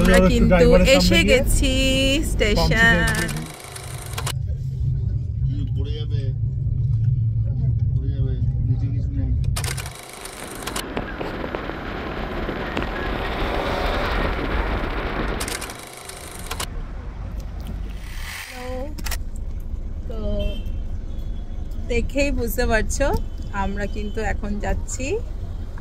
আমরা কিন্তু এসে গেছি স্টেশন। তো দেখেই বুঝতে পারছো আমরা কিন্তু এখন যাচ্ছি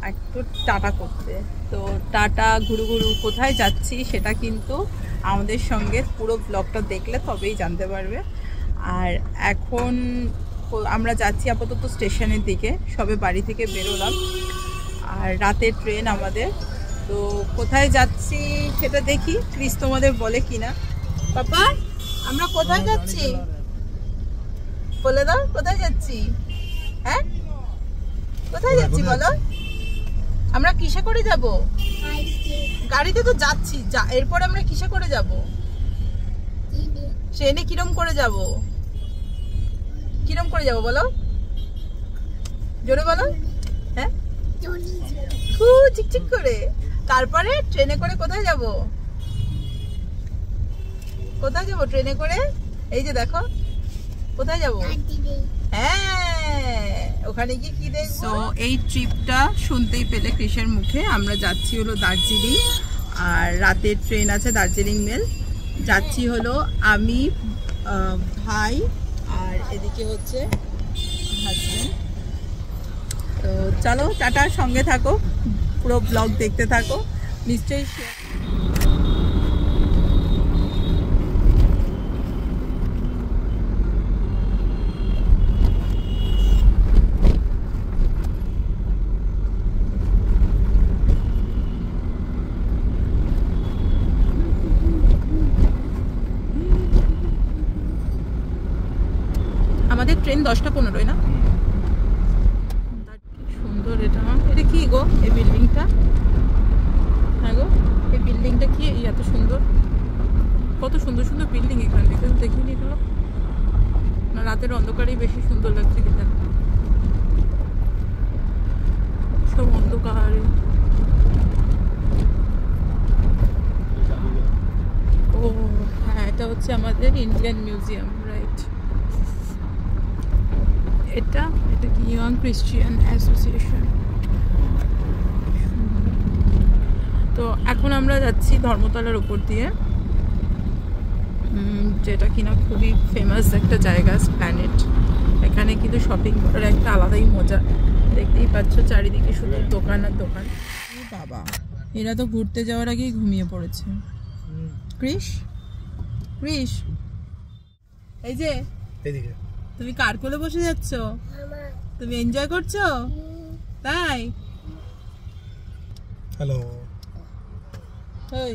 একটু টাটা করতে। তো টাটা ঘুরু ঘুরু কোথায় যাচ্ছি সেটা কিন্তু আমাদের সঙ্গে পুরো ব্লগটা দেখলে তবেই জানতে পারবে। আর এখন আমরা যাচ্ছি আপাতত স্টেশনের দিকে, সবে বাড়ি থেকে বেরোলাম আর রাতের ট্রেন আমাদের। তো কোথায় যাচ্ছি সেটা দেখি, প্লিজ তোমাদের বলে কিনা। পাপা আমরা কোথায় যাচ্ছি বলে দাও, কোথায় যাচ্ছি? হ্যাঁ কোথায় যাচ্ছি বলো? আমরা কিসে করে যাব? গাড়িতে তো যাচ্ছি, এরপর আমরা কিসে করে যাব? ট্রেনে। কিরম করে যাব? কিরম করে যাব বলো, জোরে বলো। হ্যাঁ খুব চিকচিক করে। তারপরে ট্রেনে করে কোথায় যাব? কোথায় যাব ট্রেনে করে? এই যে দেখো কোথায় যাব। হ্যাঁ ওখানে গিয়ে কি দেখবো। তো এই ট্রিপটা শুনতেই পেলে কৃষের মুখে, আমরা যাচ্ছি হলো দার্জিলিং আর রাতের ট্রেন আছে দার্জিলিং মেল। যাচ্ছি হলো আমি, ভাই আর এদিকে হচ্ছে হাজবেন্ড। তো চলো টাটা, সঙ্গে থাকো, পুরো ব্লগ দেখতে থাকো নিশ্চয়ই। আমাদের ট্রেন 10:15 না? সুন্দর এটা। এটা কি গো এই বিল্ডিংটা? হ্যাঁ গো এই বিল্ডিংটা কি এত সুন্দর? কত সুন্দর সুন্দর বিল্ডিং এখানে, দেখিনি এগুলো না? রাতের অন্ধকারেই বেশি সুন্দর লাগছে কি জানো, সব অন্ধকার। ও হ্যাঁ এটা হচ্ছে আমাদের ইন্ডিয়ান মিউজিয়াম, রাইট। এটা কি ইয়ং ক্রিশ্চিয়ান অ্যাসোসিয়েশন। তো এখন আমরা যাচ্ছি ধর্মতলার উপর দিয়ে, যেটা কিনা খুবই ফেমাস একটা জায়গা, প্ল্যানেট। এখানে কিন্তু শপিং করার একটা আলাদাই মজা। দেখতেই পাচ্ছ চারিদিকে শুধু দোকান আর দোকান। বাবা এরা তো ঘুরতে যাওয়ার আগেই ঘুমিয়ে পড়েছে। কৃষ এই যে এদিকে তুমি কার কোলে বসে যাচ্ছ? তুমি এনজয় করছো তাই? হ্যালো হেই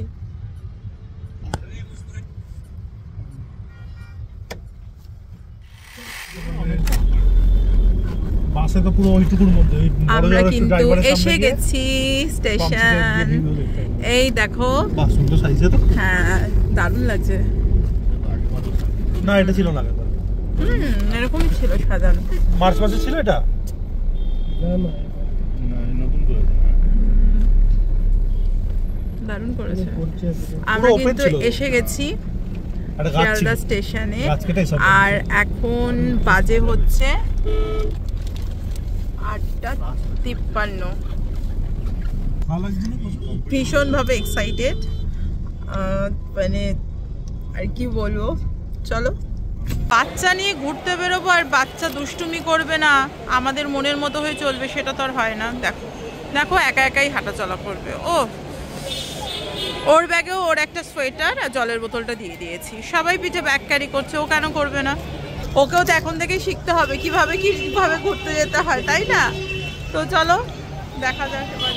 বাসে তো পুরো ওইটুকুর মধ্যে। আমরা কিন্তু এসে গেছি স্টেশন। এই দেখো বাস সুন্দর সাইজে তো। হ্যাঁ দারুণ লাগছে। না এটা ছিল না, এরকমই ছিল সাজানো। মার্চ মাসে ছিল এটা? না নতুন করে দারুণ করেছে। আমরা কিন্তু এসে গেছি শিয়ালদা স্টেশনে আর এখন বাজে হচ্ছে 8:53। ভীষণ ভাবে এক্সাইটেড, মানে আর কি বলবো। চলো বাচ্চা নিয়ে ঘুরতে বেরোবো আর বাচ্চা দুষ্টুমি করবে না, আমাদের মনের মতো হয়ে চলবে সেটা তো আর হয় না। দেখো দেখো একা একাই হাঁটা চলা করবে। ওর ব্যাগেও ওর একটা সোয়েটার আর জলের বোতলটা দিয়ে দিয়েছি। সবাই পিঠে ব্যাগ ক্যারি করছে, ও কেন করবে না? ওকেও তো এখন থেকেই শিখতে হবে কিভাবে ঘুরতে যেতে হয়, তাই না? তো চলো দেখা যাক এবার।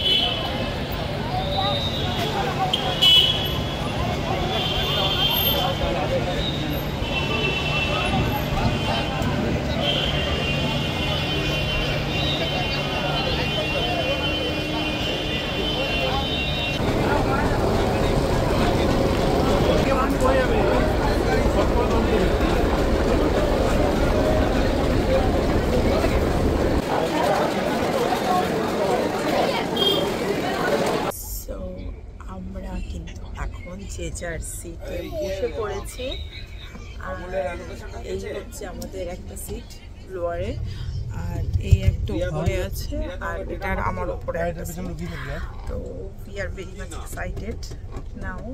যে যার সিটে বসে পড়েছি। আর এই হচ্ছে আমাদের একটা সিট লোয়ারে, আর এই একটা উপরে আছে, আর এটার আমার উপরে একটা seat। তো we are very much excited now.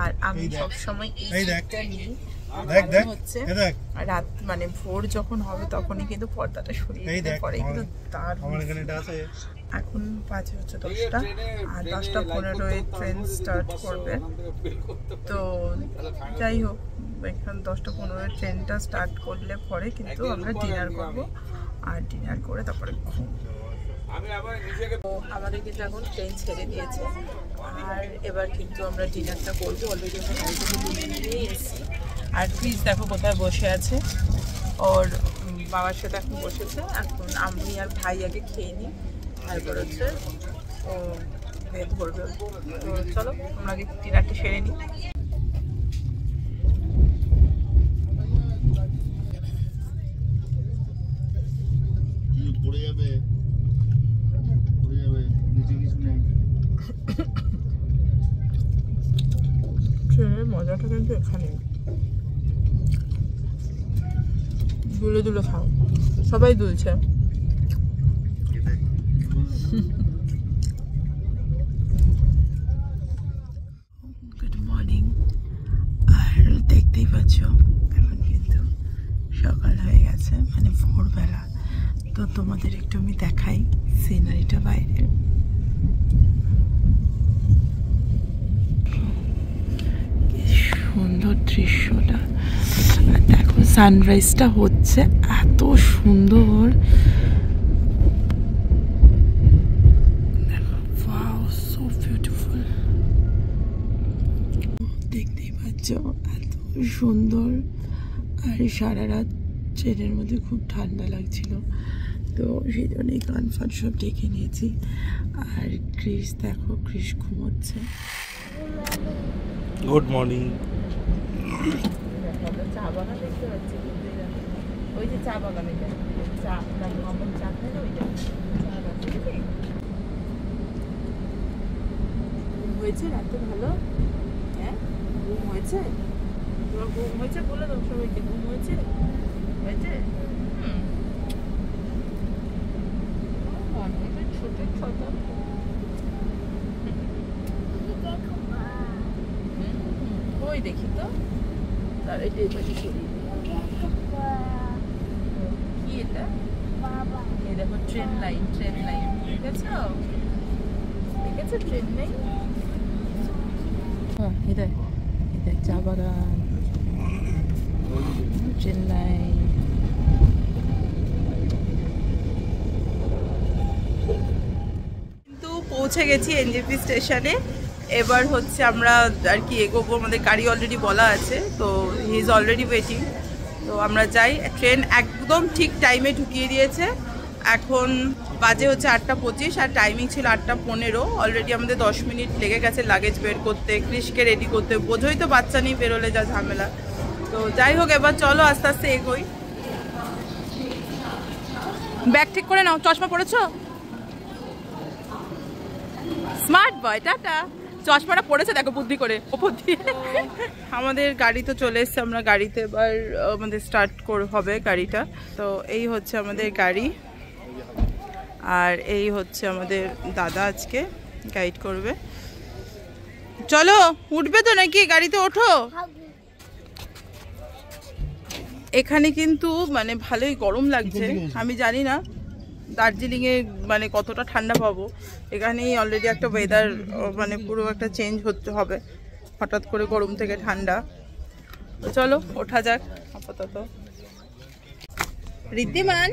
আর আমি সবসময় এই সিটটা নিই, হচ্ছে রাত মানে ভোর যখন হবে তখনই কিন্তু পর্দাটা সরিয়ে দিতে পরে কিন্তু তার এখন বাজে হচ্ছে 10টা, আর 10:15 ট্রেন স্টার্ট করবে। তো যাই হোক, এখন 10:15 ট্রেনটা স্টার্ট করলে পরে কিন্তু আমরা ডিনার করব, আর ডিনার করে তারপরে ঘুম। তো আমাদের কিন্তু এখন ট্রেন ছেড়ে দিয়েছে, আর এবার কিন্তু আমরা ডিনারটা করবো। অলরেডি আমরা বাড়ি থেকে ডিনার নিয়ে এসেছি। আর ক্রিস দেখো কোথায় বসে আছে, ওর বাবার সাথে এখন বসেছে। এখন আমি আর ভাই আগে খেয়ে নিই, তারপর হচ্ছে ও বেদ ধরবে। তো চলো আমরা আগে ডিনারটা সেরে নিই। ট্রেনের মজাটা কিন্তু এখানে, দুলে দুলে খাও, সবাই দুলছে। Good morning. আর দেখতেই পাচ্ছ এখন কিন্তু সকাল হয়ে গেছে, মানে ভোরবেলা। তো তোমাদের একটু আমি দেখাই সিনারিটা বাইরে। সুন্দর দৃশ্যটা, আর দেখো সানরাইজটা হচ্ছে এত সুন্দর। Wow, so beautiful. দেখতেই পাচ্ছ এত সুন্দর। আর সারা রাত ট্রেনের মধ্যে খুব ঠান্ডা লাগছিল, তো সেই জন্যই কান ফান সব ডেকে নিয়েছি। আর ক্রিস দেখো, ক্রিস ঘুমোচ্ছে। Good morning. চা বাগান দেখতে পাচ্ছি, ওই যে চা বাগানে চা চা খাই না, ওই যে ঘুম হয়েছে রাতে ভালো? হ্যাঁ ঘুম হয়েছে? তোমার ঘুম হয়েছে বলে দাও সবাইকে, ঘুম হয়েছে? হয়েছে? ছোট ছোট ওই দেখি তো, তার এই পাশে সরিয়ে কি এটা? এই দেখো ট্রেন লাইন, ট্রেন লাইন দেখেছো? দেখেছো ট্রেন লাইন? হ্যাঁ এটা চা বাগান, ট্রেন লাইন। কিন্তু পৌঁছে গেছি এনজেপি স্টেশনে। এবার হচ্ছে আমরা আর কি এগোবো, আমাদের গাড়ি অলরেডি বলা আছে, তো হি ইজ অলরেডি ওয়েটিং। তো আমরা যাই। ট্রেন একদম ঠিক টাইমে ঢুকিয়ে দিয়েছে। এখন বাজে হচ্ছে 8:25, আর টাইমিং ছিল 8:15। অলরেডি আমাদের 10 মিনিট লেগে গেছে লাগেজ বের করতে, ক্রিসকে রেডি করতে। বোঝোই তো বাচ্চা নিয়ে বেরোলে যা ঝামেলা। তো যাই হোক, এবার চলো আস্তে আস্তে এগোই। ব্যাগ ঠিক করে নাও। চশমা পড়েছো? Smart boy, tata. চশমাটা পড়েছে দেখো বুদ্ধি করে ওপর দিয়ে। আমাদের গাড়ি তো চলে এসছে, আমরা গাড়িতে এবার আমাদের স্টার্ট হবে গাড়িটা। তো এই হচ্ছে আমাদের গাড়ি, আর এই হচ্ছে আমাদের দাদা আজকে গাইড করবে। চলো উঠবে তো নাকি? গাড়িতে ওঠো। এখানে কিন্তু মানে ভালোই গরম লাগছে। আমি জানি না দার্জিলিংয়ে মানে কতটা ঠান্ডা পাবো। এখানেই অলরেডি একটা ওয়েদার মানে পুরো একটা চেঞ্জ হতে হবে, হঠাৎ করে গরম থেকে ঠান্ডা। তো চলো ওঠা যাক আপাতত। ঋদ্ধিমান,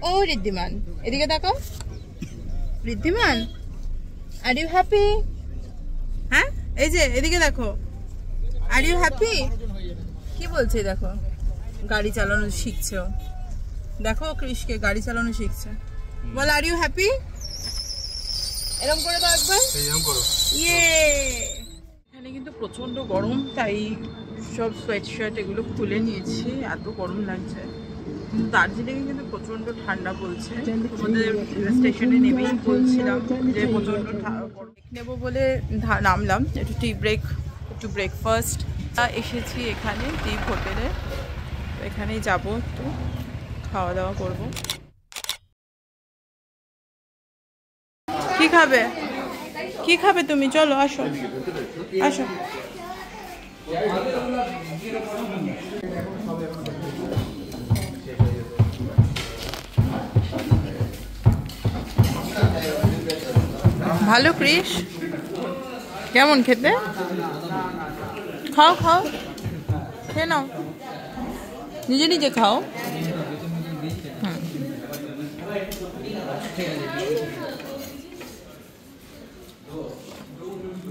ও ঋদ্ধিমান এদিকে দেখো। Riddhiman, are you happy? হ্যাঁ এই যে এদিকে দেখো, আর ইউ হ্যাপি? কি বলছে দেখো, গাড়ি চালানো শিখছে। দেখো ক্রিসকে গাড়ি চালানো শিখছে। বল আর ইউ হ্যাপি? এরকম করে দাও একবার, এরকম করো। ইয়ে। এখানে কিন্তু প্রচন্ড গরম, তাই সব সোয়েটশার্ট এগুলো খুলে নিয়েছি, এত গরম লাগছে। কিন্তু দার্জিলিংয়ে কিন্তু প্রচন্ড ঠান্ডা বলছে। আমাদের স্টেশনে নেমেই বলছিলাম যে প্রচন্ড গরম নেবো বলে নামলাম, একটু টি ব্রেক একটু ব্রেকফাস্ট এসেছি এখানে দ্বীপ হোটেলে, এখানেই যাব, একটু খাওয়া দাওয়া করব। কি খাবে, কি খাবে তুমি? চলো আসো আসো। ভালো ক্রিস, কেমন খেতে? খাও খাও, খেয়ে নাও, নিজে নিজে খাও।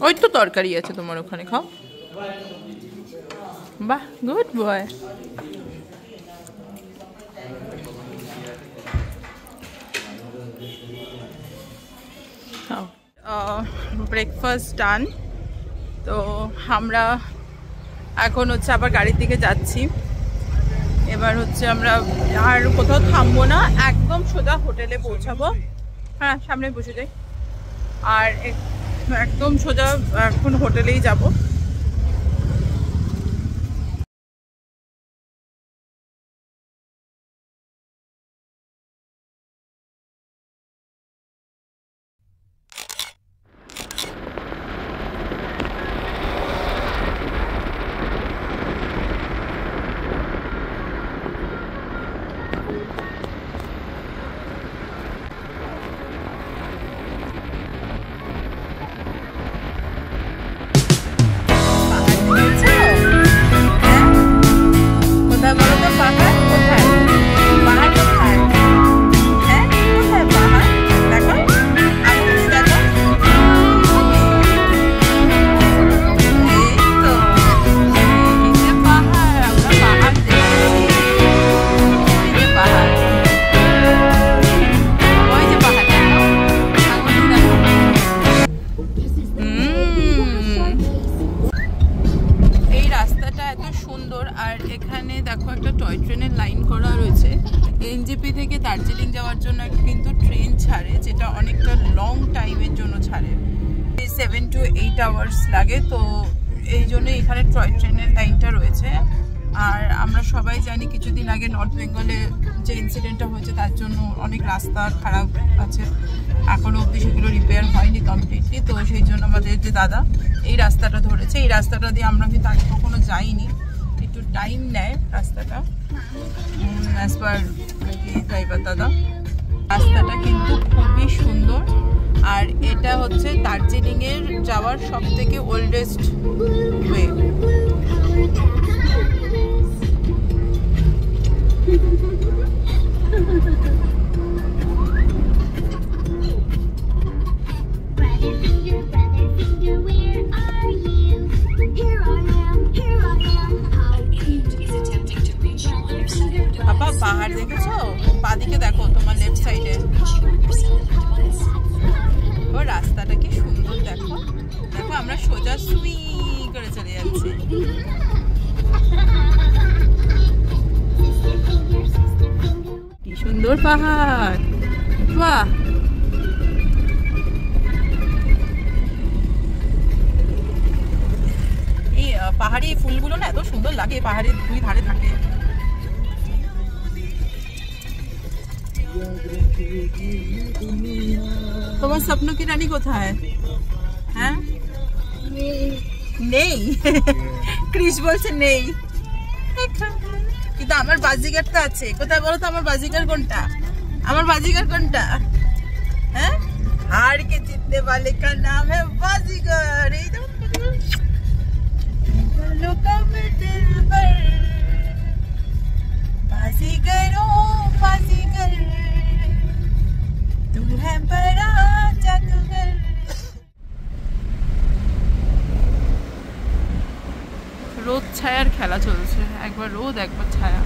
ওই তো তরকারি আছে তোমার ওখানে, খাও। বাহ, গুড বয়। ব্রেকফাস্ট ডান। তো আমরা এখন হচ্ছে আবার গাড়ির দিকে যাচ্ছি। এবার হচ্ছে আমরা আর কোথাও থামবো না, একদম সোজা হোটেলে পৌঁছাবো। হ্যাঁ, সামনে বসে যাই। আর একদম সোজা এখন হোটেলেই যাব। এনজেপি থেকে দার্জিলিং যাওয়ার জন্য কিন্তু ট্রেন ছাড়ে, যেটা অনেকটা লং টাইমের জন্য ছাড়ে, 7 to 8 আওয়ার্স লাগে। তো এই জন্য এখানে টয় ট্রেনের লাইনটা রয়েছে। আর আমরা সবাই জানি কিছুদিন আগে নর্থ বেঙ্গলে যে ইনসিডেন্টটা হয়েছে তার জন্য অনেক রাস্তা খারাপ আছে, এখনও অবধি সেগুলো রিপেয়ার হয়নি কমপ্লিটলি। তো সেই জন্য আমাদের যে দাদা এই রাস্তাটা ধরেছে, এই রাস্তাটা দিয়ে আমরা কিন্তু আগে কখনো যাইনি, একটু টাইম নেয় রাস্তাটা অ্যাজ পার ড্রাইভার দাদা। রাস্তাটা কিন্তু খুবই সুন্দর, আর এটা হচ্ছে দার্জিলিংয়ের যাওয়ার সব থেকে ওল্ডেস্ট ওয়ে। বাবা, পাহাড় দেখেছো? বাদিকে দেখো, তোমার লেফট সাইডে। ও রাস্তাটা কি সুন্দর, দেখো দেখো, আমরা সোজা সুই করে চলে যাচ্ছি। কি সুন্দর পাহাড়, বাহ। এই পাহাড়ি ফুলগুলো না এত সুন্দর লাগে, পাহাড়ের দুই ধারে থাকে। তোমার স্বপ্ন কি রানী কোথায়? হ্যাঁ, নেই। ক্রিস বলছে নেই, কিন্তু আমার বাজিগারটা আছে। কোথায় বলো তো, আমার বাজিগার কোনটা? আমার বাজিগার কোনটা? হ্যাঁ, হার কে জিতনে वाले का नाम है बाजीगर। এই তো লোকা মে দিলবার बाजीगरों बाजीगर तू है बड़ा जादूगर। রোদ ছায়ার খেলা চলছে, একবার রোদ একবার ছায়া।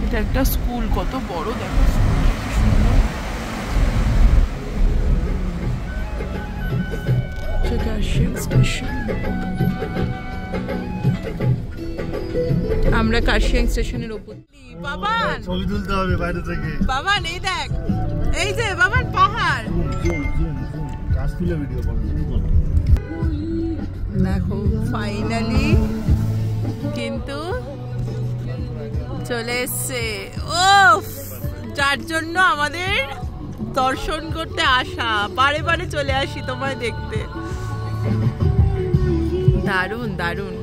এটা একটা স্কুল, কত বড় দেখো স্টেশন। আমরা কার্শিয়াং স্টেশনের উপর বাবান ছবি তুলতে হবে বাইরে থেকে। বাবান এই দেখ, এই যে বাবান পাহাড়। কাজ তুলে ভিডিও করো। দেখো ফাইনালি কিন্তু চলে এসছে। ও যার জন্য আমাদের দর্শন করতে আসা, বারে বারে চলে আসি তোমায় দেখতে। দারুণ দারুণ।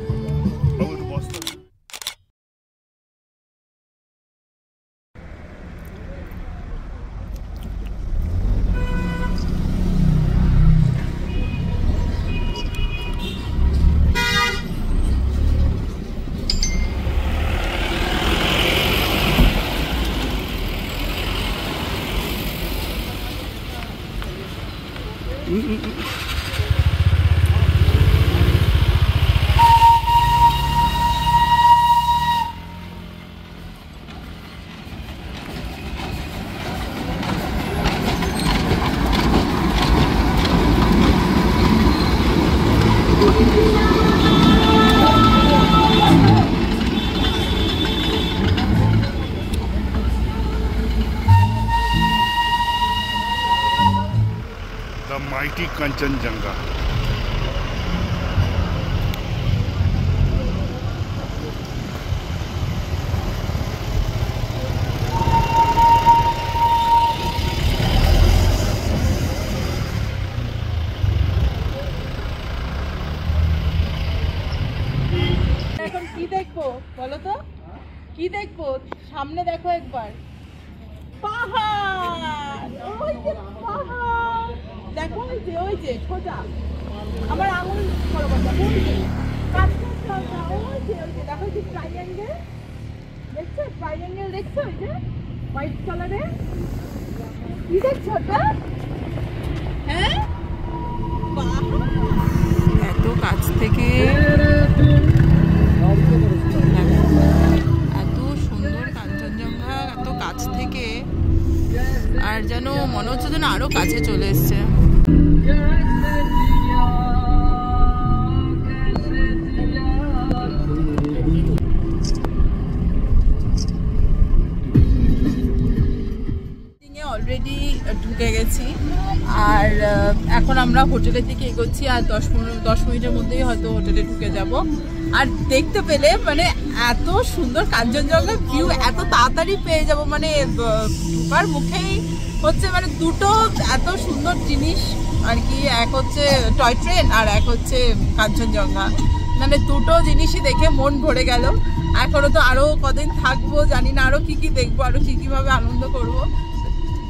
The mighty Kanchenjunga. এখন কি দেখবো বলো তো, কি দেখবো? সামনে দেখো একবার, পাহাড়। ওই যে পাহাড় দেখো, ওই যে সোজা আমার আঙুল বরাবর দেখো, ওই যে কাঁচা, ওই যে দেখো যে ট্রাইঅ্যাঙ্গেল দেখছো, ট্রাইঅ্যাঙ্গেল দেখছো, ওই যে হোয়াইট কালারে। কি দেখছো ওটা? হ্যাঁ, পাহাড় এত কাছ থেকে, এত সুন্দর কাঞ্চনজঙ্ঘা এত কাছ থেকে, আর যেন মনে হচ্ছে যেন আরো কাছে চলে এসছে। অলরেডি ঢুকে গেছি, আর এখন আমরা হোটেলের দিকে এগোচ্ছি, আর 10 মিনিটের মধ্যেই হয়তো হোটেলে ঢুকে যাব। আর দেখতে পেলে মানে এত সুন্দর কাঞ্চনজঙ্ঘা ভিউ এত তাড়াতাড়ি পেয়ে যাব, মানে ঢুকার মুখেই হচ্ছে মানে দুটো এত সুন্দর জিনিস আর কি। এক হচ্ছে টয় ট্রেন আর এক হচ্ছে কাঞ্চনজঙ্ঘা, মানে দুটো জিনিসই দেখে মন ভরে গেল। এখনো তো আরো কদিন থাকবো, জানি না আরো কি কি দেখবো, আরো কি কিভাবে আনন্দ করব।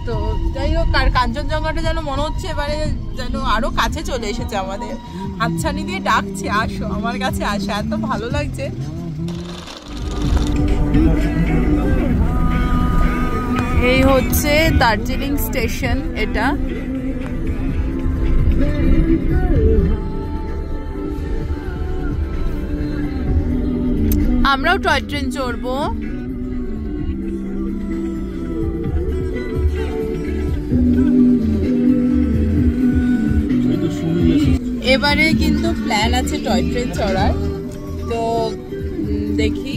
তো যাই হোক, আর কাঞ্চনজঙ্ঘাটা যেন মনে হচ্ছে এবারে যেন আরো কাছে চলে এসেছে, আমাদের হাতছানি দিয়ে ডাকছে, আসো আমার কাছে আসো, এত ভালো লাগছে। এই হচ্ছে দার্জিলিং স্টেশন, এটা আমরাও টয় ট্রেন চড়বো। এবারে কিন্তু প্ল্যান আছে টয় ট্রেন চড়ার, তো দেখি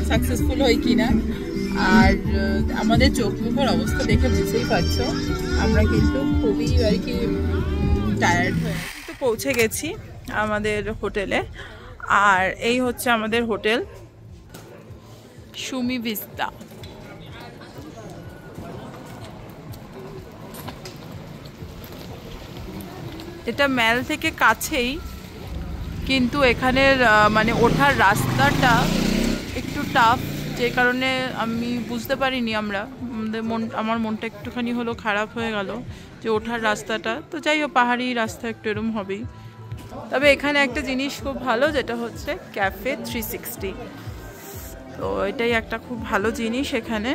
সাকসেসফুল হয় কিনা। আর আমাদের চোখ মুখের অবস্থা দেখে বুঝতেই পারছো, আমরা কিন্তু খুবই আর কি টায়ার্ড হয়ে তো পৌঁছে গেছি আমাদের হোটেলে। আর এই হচ্ছে আমাদের হোটেল সুমি ভিস্তা। এটা ম্যাল থেকে কাছেই, কিন্তু এখানের মানে ওঠার রাস্তাটা একটু টাফ, যে কারণে আমি বুঝতে পারিনি, আমার মনটা একটুখানি হলো খারাপ হয়ে গেল যে ওঠার রাস্তাটা। তো যাই হোক, পাহাড়ি রাস্তা একটু এরম হবেই। তবে এখানে একটা জিনিস খুব ভালো, যেটা হচ্ছে ক্যাফে 360, তো এটাই একটা খুব ভালো জিনিস এখানে।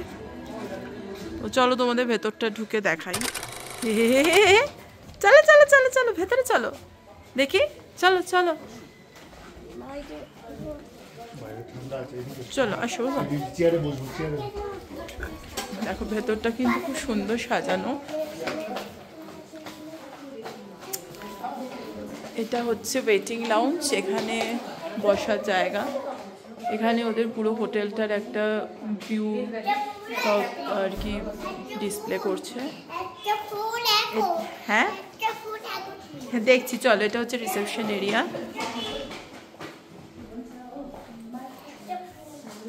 তো চলো তোমাদের ভেতরটা ঢুকে দেখাই। চলো চলো চলো চলো ভেতরে চলো, দেখি, চলো চলো চলো আসো। দেখো ভেতরটা কিন্তু খুব সুন্দর সাজানো। এটা হচ্ছে ওয়েটিং লাউঞ্জ, এখানে বসার জায়গা। এখানে ওদের পুরো হোটেলটার একটা ভিউ সব আর কি ডিসপ্লে করছে। হ্যাঁ দেখছি, চলো এটা হচ্ছে রিসেপশন এরিয়া।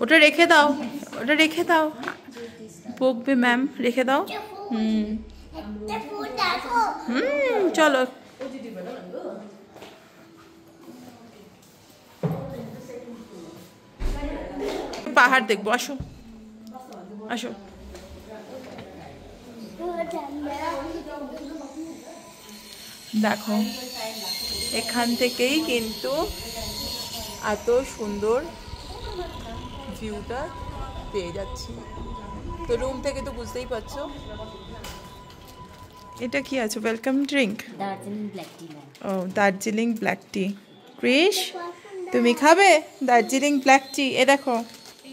ওটা রেখে দাও, ওটা রেখে দাও, বকবে ম্যাম, রেখে দাও। চলো পাহাড় দেখবো, আসো আসো। দেখো এখান থেকেই কিন্তু এত সুন্দর ভিউটা পেয়ে যাচ্ছি। তো রুম থেকে তো বুঝতেই পারছো। এটা কি আছে? ওয়েলকাম ড্রিঙ্ক, দার্জিলিং ব্ল্যাক টি। ও দার্জিলিং ব্ল্যাক টি। ক্রিশ তুমি খাবে দার্জিলিং ব্ল্যাক টি? এ দেখো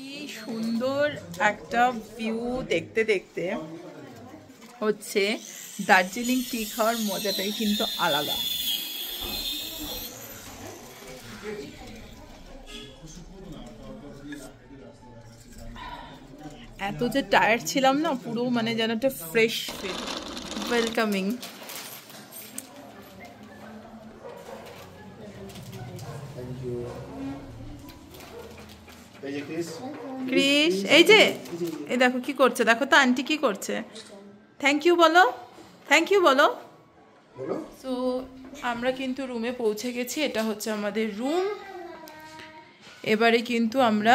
এই সুন্দর একটা ভিউ দেখতে দেখতে হচ্ছে দার্জিলিং টি খাওয়ার মজাটাই কিন্তু আলাদা। এত যে টায়ার্ড ছিলাম না, পুরো মানে যেন একটা ফ্রেশ ফিল, ওয়েলকামিং। ক্রিশ এই যে এই দেখো কি করছে, দেখো তো আন্টি কি করছে। থ্যাংক ইউ বলো, থ্যাংক ইউ বলো। সো আমরা কিন্তু রুমে পৌঁছে গেছি, এটা হচ্ছে আমাদের রুম। এবারে কিন্তু আমরা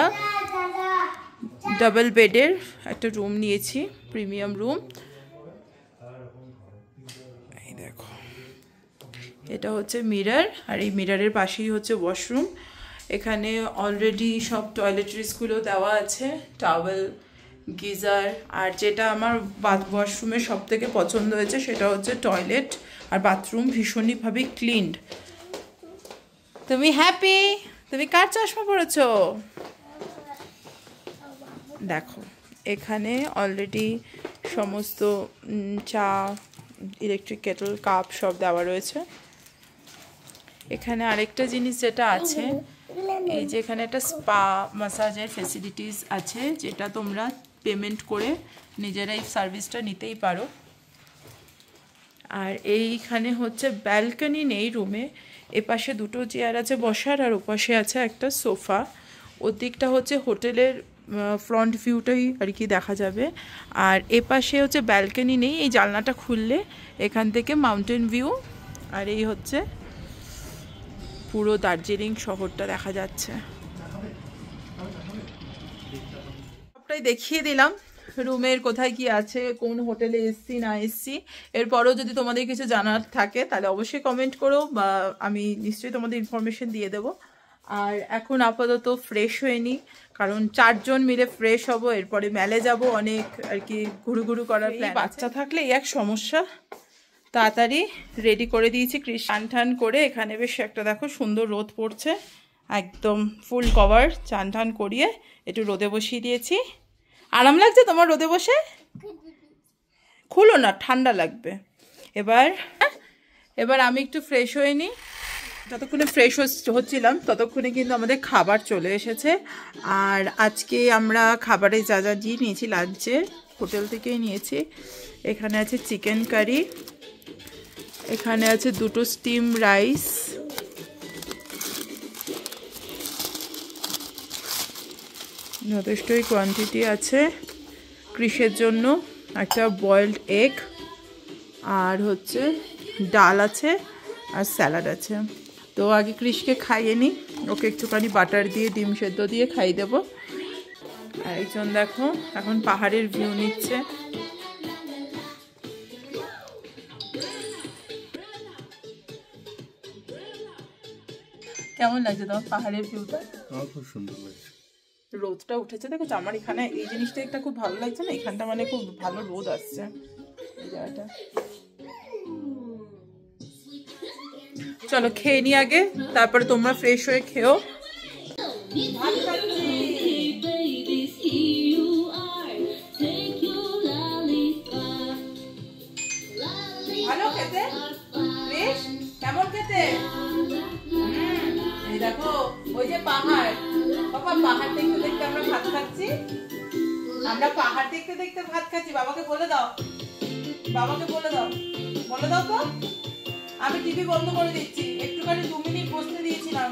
ডাবল বেডের একটা রুম নিয়েছি, প্রিমিয়াম রুম। এই দেখো এটা হচ্ছে মিরর, আর এই মিররের পাশেই হচ্ছে ওয়াশরুম। এখানে অলরেডি সব টয়লেটরিজগুলো দেওয়া আছে, টাওয়েল, গিজার। আর যেটা আমার ওয়াশরুমের সব থেকে পছন্দ হয়েছে সেটা হচ্ছে টয়লেট আর বাথরুম ভীষণইভাবে ক্লিনড। তুমি হ্যাপি? তুমি কার চশমা পড়েছো? দেখো এখানে অলরেডি সমস্ত চা, ইলেকট্রিক কেটল, কাপ সব দেওয়া রয়েছে। এখানে আরেকটা জিনিস যেটা আছে, এই যে এখানে একটা স্পা ম্যাসাজের ফেসিলিটিস আছে, যেটা তোমরা পেমেন্ট করে নিজেরাই সার্ভিসটা নিতেই পারো। আর এইখানে হচ্ছে ব্যালকনি নেই রুমে, এপাশে দুটো চেয়ার আছে বসার, আর ওপাশে আছে একটা সোফা। ওর দিকটা হচ্ছে হোটেলের ফ্রন্ট ভিউটাই আর কি দেখা যাবে। আর এপাশে হচ্ছে ব্যালকনি নেই, এই জানলাটা খুললে এখান থেকে মাউন্টেন ভিউ, আর এই হচ্ছে পুরো দার্জিলিং শহরটা দেখা যাচ্ছে। সবটাই দেখিয়ে দিলাম, রুমের কোথায় কি আছে, কোন হোটেলে এসছি না এসছি। এরপরও যদি তোমাদের কিছু জানার থাকে তাহলে অবশ্যই কমেন্ট করো, বা আমি নিশ্চয়ই তোমাদের ইনফরমেশন দিয়ে দেবো। আর এখন আপাতত ফ্রেশ হয়ে নিই, কারণ 4 জন মিলে ফ্রেশ হব, এরপরে মেলে যাব, অনেক আর কি ঘুরু ঘুরু করার প্ল্যান। বাচ্চা থাকলে এই এক সমস্যা। তাড়াতাড়ি রেডি করে দিয়েছি, স্নান টান করে এখানে বেশ একটা দেখো সুন্দর রোদ পড়ছে, একদম ফুল কভার চান টান করিয়ে একটু রোদে বসিয়ে দিয়েছি। আরাম লাগছে তোমার রোদে বসে? খুলো না, ঠান্ডা লাগবে। এবার আমি একটু ফ্রেশ হয়ে নিই। যতক্ষণে ফ্রেশ হচ্ছিলাম ততক্ষণে কিন্তু আমাদের খাবার চলে এসেছে। আর আজকে আমরা খাবারে যা যা দিয়ে নিয়েছি লাঞ্চে হোটেল থেকেই নিয়েছি। এখানে আছে চিকেন কারি, এখানে আছে 2টো স্টিম রাইস, যথেষ্টই কোয়ান্টিটি আছে। ক্রিশের জন্য একটা বয়েলড এগ, আর হচ্ছে ডাল আছে, আর স্যালাড আছে। তো আগে ক্রিশকে খাইয়ে নিই, ওকে একটুখানি বাটার দিয়ে ডিম সেদ্ধ দিয়ে খাইয়ে দেবো। আর একজন দেখো এখন পাহাড়ের ভিউ নিচ্ছে। কেমন লাগছে তোমার পাহাড়ের ভিউটা? আমার খুব সুন্দর লাগছে। রোদটা উঠেছে দেখো, আমার এখানে এই জিনিসটা একটা খুব ভালো লাগছে না, এখানটা মানে খুব ভালো রোদ আসছে এই জায়গাটা। চলো খেয়ে নি আগে, তারপরে তোমরা ফ্রেশ হয়ে খেও। ভালো খেতে? বেশ কেমন খেতে? এই দেখো ওই যে পাহাড়, বাবা পাহাড় আমরা পাহাড় দেখতে দেখতে ভাত খাচ্ছি। বাবাকে বলে দাও, বাবাকে বলে দাও, বলে দাও তো। আমি টিভি বন্ধ করে দিচ্ছি, একটুখানি 2 মিনিট বসতে দিয়েছিলাম।